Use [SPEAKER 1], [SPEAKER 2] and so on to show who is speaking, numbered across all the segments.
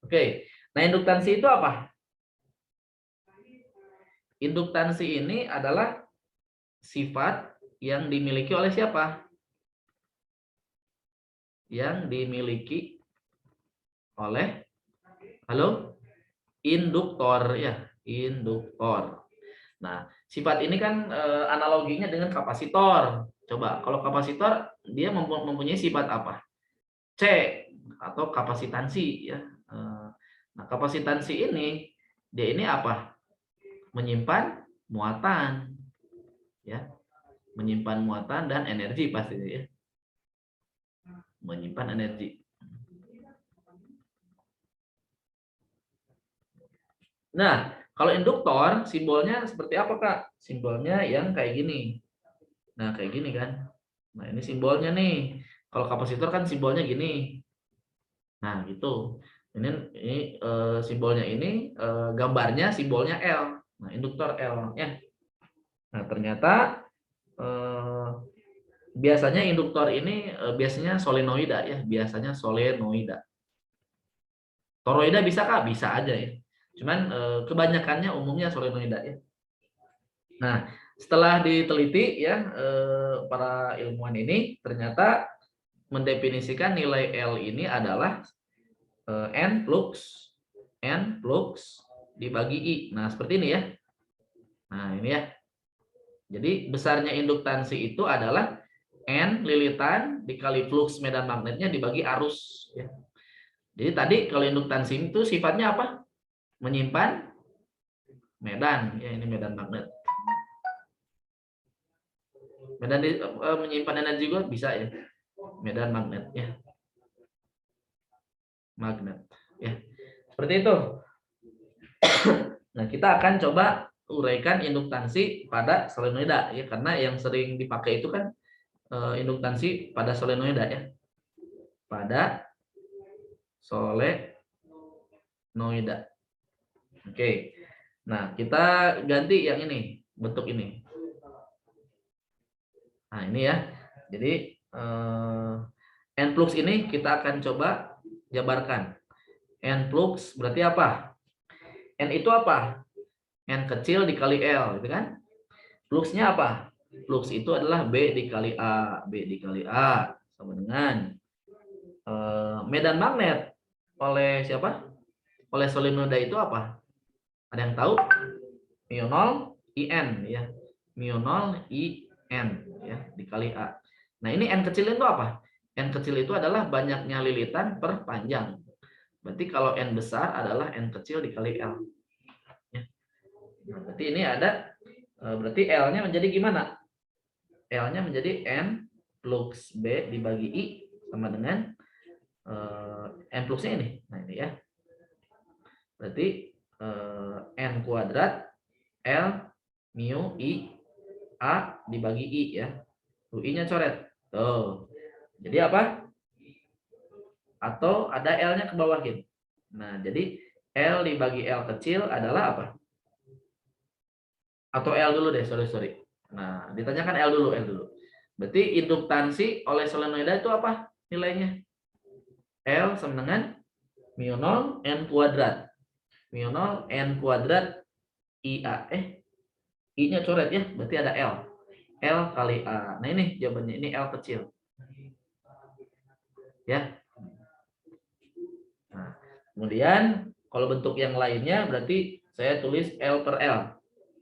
[SPEAKER 1] Oke. Nah, induktansi itu apa? Induktansi ini adalah sifat yang dimiliki oleh siapa? Yang dimiliki oleh, halo? Induktor ya, induktor. Nah, sifat ini kan analoginya dengan kapasitor. Coba, kalau kapasitor dia mempunyai sifat apa? C atau kapasitansi ya. Nah, kapasitansi ini dia ini apa? Menyimpan muatan ya, menyimpan muatan dan energi pastinya ya. Menyimpan energi. Nah, kalau induktor simbolnya seperti apa, Kak? Simbolnya yang kayak gini. Nah, kayak gini kan. Nah, ini simbolnya nih. Kalau kapasitor kan simbolnya gini. Nah, gitu. Ini simbolnya ini gambarnya simbolnya L. Nah, induktor L ya. Nah, ternyata biasanya induktor ini biasanya solenoida ya, biasanya solenoida. Toroida bisa Kak? Bisa aja ya. Cuman kebanyakannya umumnya solenoida ya. Nah, setelah diteliti ya para ilmuwan ini ternyata mendefinisikan nilai L ini adalah N flux dibagi I. Nah, seperti ini ya. Nah, ini ya. Jadi besarnya induktansi itu adalah N lilitan dikali flux medan magnetnya dibagi arus ya. Jadi tadi kalau induktansi itu sifatnya apa? Menyimpan medan ya, ini medan magnet. Medan menyimpan energi juga bisa ya. Medan magnet ya. Magnet ya. Seperti itu. Nah, kita akan coba uraikan induktansi pada solenoida ya, karena yang sering dipakai itu kan induktansi pada solenoida ya. Pada solenoida. Oke. Nah, kita ganti yang ini, bentuk ini. Nah, ini ya. Jadi N flux ini kita akan coba jabarkan. N flux berarti apa? N itu apa? N kecil dikali L, gitu kan? Fluxnya apa? Flux itu adalah B dikali A. B dikali A sama dengan medan magnet oleh siapa? Oleh solenoida itu apa? Ada yang tahu? Mu0 IN ya. Mu0 IN ya dikali A. Nah, ini N kecil itu apa? N kecil itu adalah banyaknya lilitan per panjang. Berarti kalau N besar adalah N kecil dikali L. Ya. Nah, berarti ini ada, berarti L-nya menjadi gimana? L-nya menjadi N flux B dibagi I sama dengan N fluxnya ini. Nah, ini ya. Berarti N kuadrat L mu I A dibagi I ya. UI-nya coret. Tuh. Jadi apa? Atau ada L-nya ke bawahin. Nah, jadi L dibagi L kecil adalah apa? Atau L dulu deh, sorry. Nah, ditanyakan L dulu. Berarti induktansi oleh solenoida itu apa nilainya? L sama dengan mu0 N kuadrat. Mu0 N kuadrat IA. I-nya coret ya, berarti ada L. L kali A. Nah, ini jawabannya, ini L kecil. Ya. Nah, kemudian kalau bentuk yang lainnya berarti saya tulis L per L.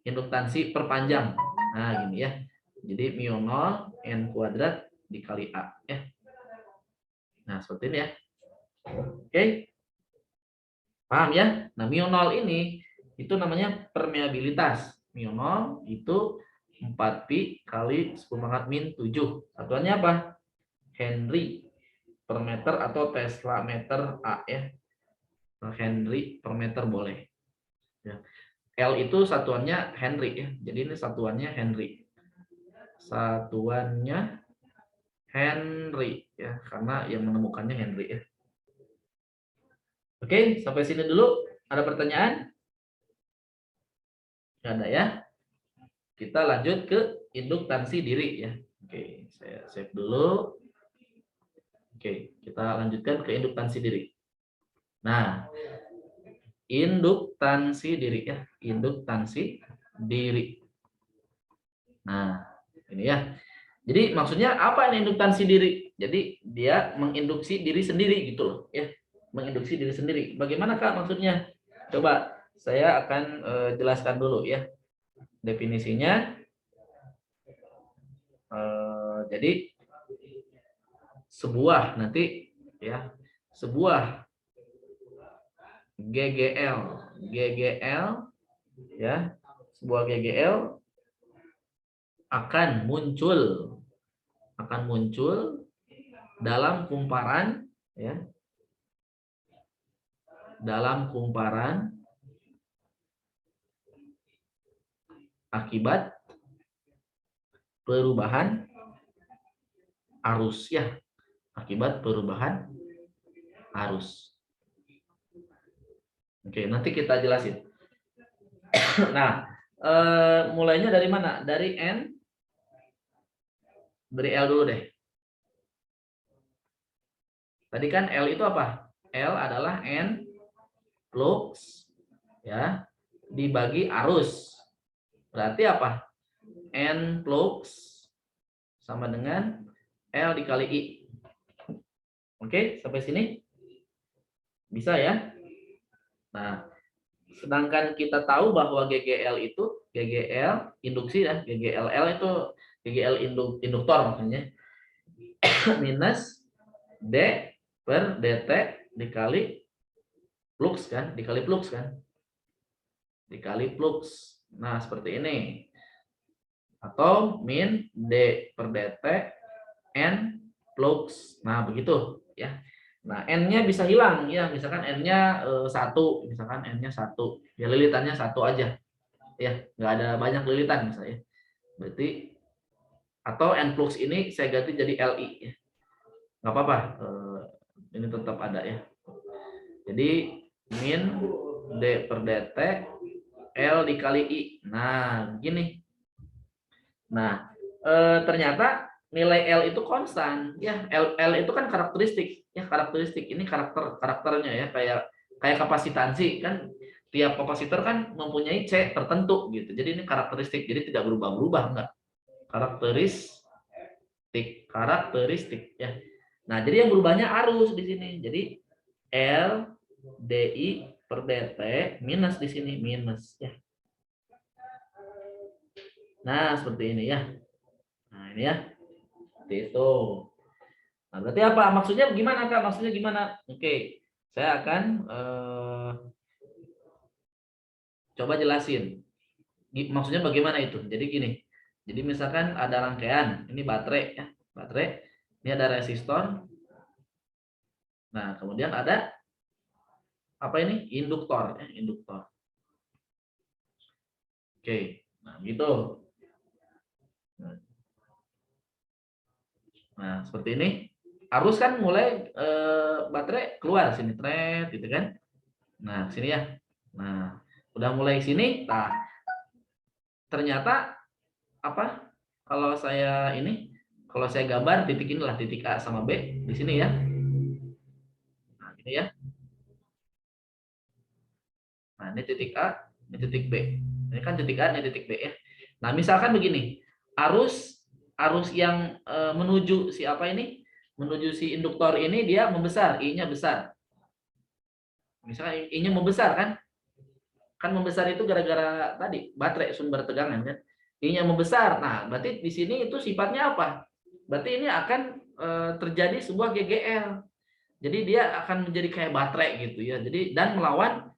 [SPEAKER 1] Induktansi perpanjang. Nah, gini ya. Jadi mu0 N kuadrat dikali A ya. Nah, seperti ini ya. Oke. Paham ya? Nah, mu0 ini itu namanya permeabilitas. Mu0 itu 4pi kali 10⁻⁻⁷. Satuannya apa? Henry per meter atau Tesla meter A ya. Henry per meter boleh. Ya. L itu satuannya Henry ya. Jadi ini satuannya Henry. Satuannya Henry ya, karena yang menemukannya Henry ya. Oke, sampai sini dulu. Ada pertanyaan? Nggak ada ya. Kita lanjut ke induktansi diri ya. Oke, saya save dulu. Oke, kita lanjutkan ke induktansi diri. Nah, induktansi diri ya, induktansi diri. Nah, ini ya. Jadi maksudnya apa ini induktansi diri? Jadi dia menginduksi diri sendiri gitu loh ya. Menginduksi diri sendiri. Bagaimana Kak maksudnya? Coba saya akan jelaskan dulu ya definisinya. Jadi sebuah nanti ya, sebuah GGL ya, sebuah GGL akan muncul dalam kumparan ya, dalam kumparan akibat perubahan arus ya, akibat perubahan arus. Oke, nanti kita jelasin. Nah, mulainya dari mana? Dari N, dari L dulu deh. Tadi kan L itu apa? L adalah N flux ya dibagi arus. Berarti apa? N flux sama dengan L dikali I. Oke, sampai sini bisa ya? Nah, sedangkan kita tahu bahwa GGL itu GGL induksi ya, GGLL itu GGL induktor maksudnya minus D per DT dikali flux kan, dikali flux kan, dikali flux. Nah, seperti ini. Atau min D per DT N flux. Nah, begitu ya. Nah, N-nya bisa hilang ya, misalkan N-nya 1, misalkan N-nya 1. Ya lilitannya 1 aja. Ya, nggak ada banyak lilitan misalnya. Berarti atau N flux ini saya ganti jadi LI ya. Nggak apa-apa. Ini tetap ada ya. Jadi min D per DT L dikali I. Nah, begini. Nah, ternyata nilai L itu konstan. Ya, L itu kan karakteristik. Ya, karakteristik. Ini karakternya ya, kayak kapasitansi kan, tiap kapasitor kan mempunyai C tertentu gitu. Jadi ini karakteristik. Jadi tidak berubah-berubah enggak. Karakteristik ya. Nah, jadi yang berubahnya arus di sini. Jadi L DI per DT minus di sini minus ya. Nah, seperti ini ya. Nah, ini ya. Seperti itu. Nah, berarti apa? Maksudnya gimana, Kak? Maksudnya gimana? Oke. Saya akan coba jelasin. Maksudnya bagaimana itu? Jadi gini. Jadi misalkan ada rangkaian, ini baterai ya. Baterai. Ini ada resistor. Nah, kemudian ada apa ini? Induktor ya, induktor. Oke. Nah, gitu. Nah, seperti ini. Arus kan mulai baterai keluar sini tret gitu kan. Nah, sini ya. Nah, udah mulai sini. Nah, ternyata apa? Kalau saya gambar titik inilah titik A sama B di sini ya. Nah, ini ya. Nah, ini titik A, ini titik B. Ini kan titik A, ini titik B ya. Nah, misalkan begini. Arus yang menuju si apa ini? Menuju si induktor ini dia membesar, I-nya besar. Misalnya I-nya membesar kan? Kan membesar itu gara-gara tadi baterai sumber tegangan kan. I-nya membesar. Nah, berarti di sini itu sifatnya apa? Berarti ini akan terjadi sebuah GGL. Jadi dia akan menjadi kayak baterai gitu ya. Jadi dan melawan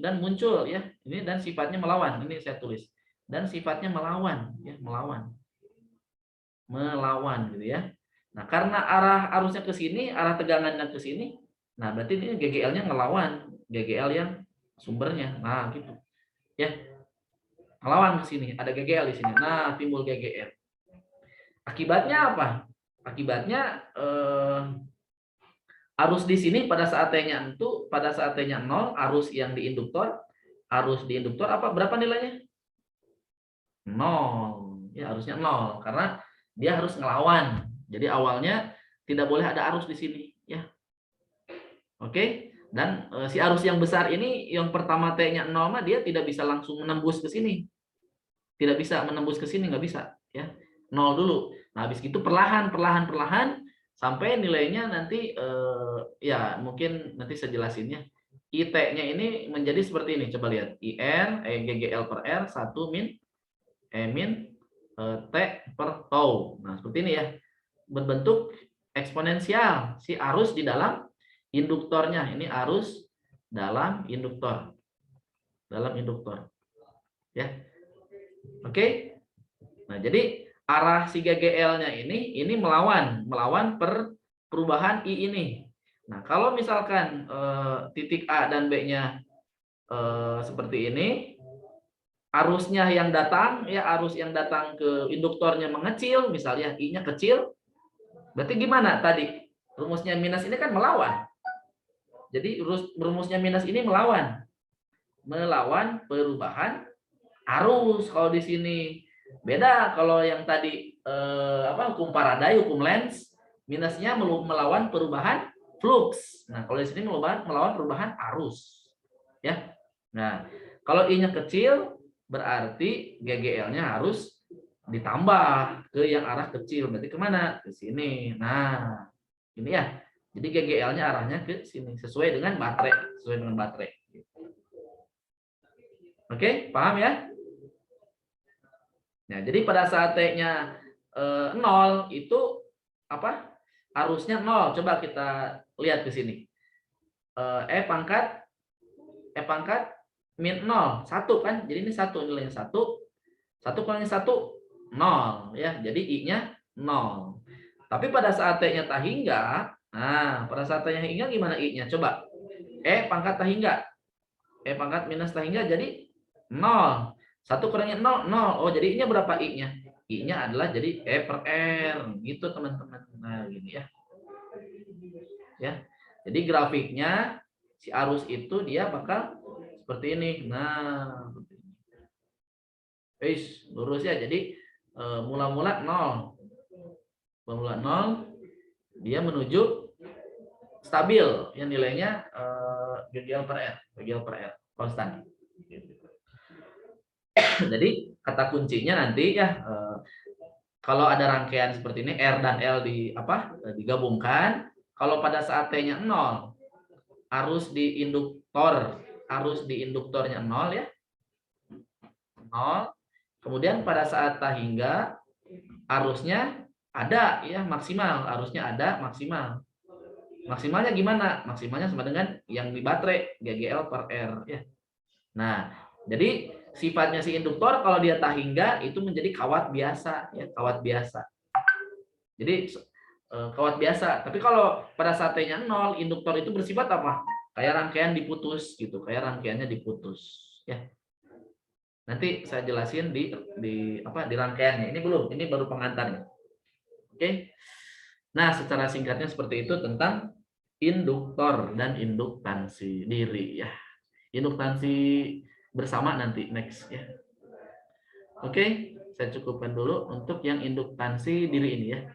[SPEAKER 1] dan muncul ya. Ini dan sifatnya melawan. Ini saya tulis. Dan sifatnya melawan ya, melawan gitu ya. Nah, karena arah arusnya ke sini, arah tegangannya ke sini, nah berarti ini GGL-nya ngelawan GGL yang sumbernya. Nah, gitu. Ya. Ngelawan ke sini, ada GGL di sini. Nah, timbul GGL. Akibatnya apa? Akibatnya arus di sini pada saat T-nya itu, pada saat T-nya 0, arus di induktor apa? Berapa nilainya? 0. Ya, harusnya 0 karena dia harus ngelawan. Jadi awalnya tidak boleh ada arus di sini, ya. Oke. Dan si arus yang besar ini yang pertama T-nya 0 mah dia tidak bisa langsung menembus ke sini. Tidak bisa menembus ke sini, nggak bisa ya. 0 dulu. Nah, habis itu perlahan sampai nilainya nanti ya mungkin nanti saya jelasinnya. IT-nya ini menjadi seperti ini. Coba lihat. IR GGL per R 1 min T per tau. Nah, seperti ini ya. Berbentuk eksponensial si arus di dalam induktornya. Ini arus dalam induktor. Ya. Oke. Nah, jadi arah si GGL-nya ini melawan perubahan I ini. Nah, kalau misalkan titik A dan B-nya seperti ini, arusnya yang datang arus yang datang ke induktornya mengecil, misalnya I-nya kecil, berarti gimana tadi? Rumusnya minus ini kan melawan. Jadi rumusnya minus ini melawan perubahan arus kalau di sini. Beda kalau yang tadi hukum Faraday, hukum Lenz, minusnya melawan perubahan flux. Nah, kalau di sini melawan perubahan arus. Ya. Nah, kalau I-nya kecil berarti GGL-nya harus ditambah ke yang arah kecil. Berarti kemana? Ke sini. Nah, ini ya. Jadi GGL-nya arahnya ke sini sesuai dengan baterai. Oke, paham ya? Nah, jadi pada saat T-nya 0 itu apa? Arusnya 0. Coba kita lihat ke sini. E pangkat min 0, 1 kan? Jadi ini 1 nilainya 1. 1 kurangi 1 0 ya. Jadi I-nya 0. Tapi pada saat T-nya tak hingga, nah, pada saat T-nya hingga gimana I-nya? Coba. E pangkat tak hingga. E pangkat minus tak hingga jadi 0. 1 kurangi 0, 0. Oh, jadi I-nya berapa I-nya? I-nya adalah jadi E per R. Gitu, teman-teman. Nah, gini ya. Ya. Jadi grafiknya si arus itu dia bakal seperti ini. Nah, lurus ya. Jadi mula-mula 0. Mula 0 dia menuju stabil yang nilainya GGL per R konstan. Jadi kata kuncinya nanti ya kalau ada rangkaian seperti ini R dan L digabungkan, kalau pada saat T-nya 0, arus di induktornya 0 ya. 0. Kemudian pada saat tak hingga arusnya ada ya, maksimal, arusnya ada maksimal. Maksimalnya gimana? Maksimalnya sama dengan yang di baterai GGL per R ya. Nah, jadi sifatnya si induktor kalau dia tak hingga itu menjadi kawat biasa ya, kawat biasa. Jadi kawat biasa. Tapi kalau pada saat T-nya 0, induktor itu bersifat apa? Kayak rangkaian diputus gitu, kayak rangkaiannya diputus ya. Nanti saya jelasin di rangkaiannya. Ini baru pengantarnya. Oke. Nah, secara singkatnya seperti itu tentang induktor dan induktansi diri ya. Induktansi bersama nanti next ya. Oke, saya cukupkan dulu untuk yang induktansi diri ini ya.